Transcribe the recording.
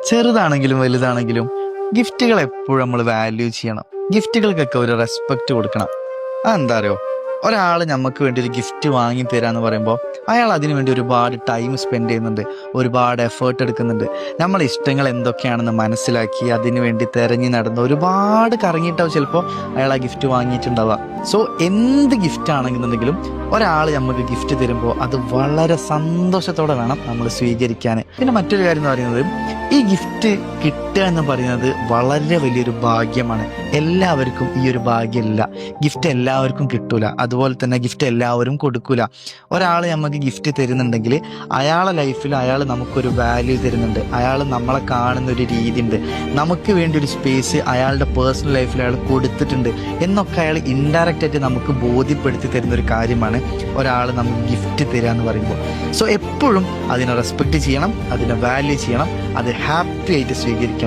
ചെറുതാണെങ്കിലും വലുതാണെങ്കിലും ഗിഫ്റ്റുകൾ എപ്പോഴും നമ്മൾ വാല്യൂ ചെയ്യണം. ഗിഫ്റ്റുകൾക്കൊക്കെ ഒരു റെസ്പെക്റ്റ് കൊടുക്കണം. അതെന്താ അറിയോ, ഒരാൾ നമുക്ക് വേണ്ടി ഒരു ഗിഫ്റ്റ് വാങ്ങി തരാന്ന് പറയുമ്പോൾ അയാൾ അതിനു വേണ്ടി ഒരുപാട് ടൈം സ്പെൻഡ് ചെയ്യുന്നുണ്ട്, ഒരുപാട് എഫേർട്ട് എടുക്കുന്നുണ്ട്. നമ്മളെ ഇഷ്ടങ്ങൾ എന്തൊക്കെയാണെന്ന് മനസ്സിലാക്കി അതിനു വേണ്ടി തെരഞ്ഞു നടന്ന് ഒരുപാട് കറങ്ങിയിട്ടാവും ചിലപ്പോൾ അയാൾ ആ ഗിഫ്റ്റ് വാങ്ങിയിട്ടുണ്ടാവുക. സോ എന്ത് ഗിഫ്റ്റ് ആണെന്നുണ്ടെങ്കിലും ഒരാൾ നമുക്ക് ഗിഫ്റ്റ് തരുമ്പോൾ അത് വളരെ സന്തോഷത്തോടെ വേണം നമ്മൾ സ്വീകരിക്കാൻ. പിന്നെ മറ്റൊരു കാര്യം എന്ന് പറയുന്നത്, ഈ ഗിഫ്റ്റ് കിട്ടുക എന്ന് പറയുന്നത് വളരെ വലിയൊരു ഭാഗ്യമാണ്. എല്ലാവർക്കും ഈ ഒരു ഭാഗ്യമില്ല. ഗിഫ്റ്റ് എല്ലാവർക്കും കിട്ടൂല, അതുപോലെ തന്നെ ഗിഫ്റ്റ് എല്ലാവരും കൊടുക്കൂല. ഒരാൾ നമുക്ക് ഗിഫ്റ്റ് തരുന്നുണ്ടെങ്കിൽ അയാളെ ലൈഫിൽ അയാൾ നമുക്കൊരു വാല്യൂ തരുന്നുണ്ട്, അയാൾ നമ്മളെ കാണുന്ന ഒരു രീതി ഉണ്ട്, നമുക്ക് വേണ്ടി ഒരു സ്പേസ് അയാളുടെ പേഴ്സണൽ ലൈഫിൽ അയാൾ കൊടുത്തിട്ടുണ്ട് എന്നൊക്കെ അയാൾ ഇൻഡയറക്റ്റ് ആയിട്ട് നമുക്ക് ബോധ്യപ്പെടുത്തി തരുന്ന ഒരു കാര്യമാണ് ഒരാൾ നമുക്ക് ഗിഫ്റ്റ് തരിക എന്ന് പറയുമ്പോൾ. സോ എപ്പോഴും അതിനെ റെസ്പെക്റ്റ് ചെയ്യണം, അതിനെ വാല്യൂ ചെയ്യണം, അത് ഹാപ്പി ആയിട്ട് സ്വീകരിക്കണം.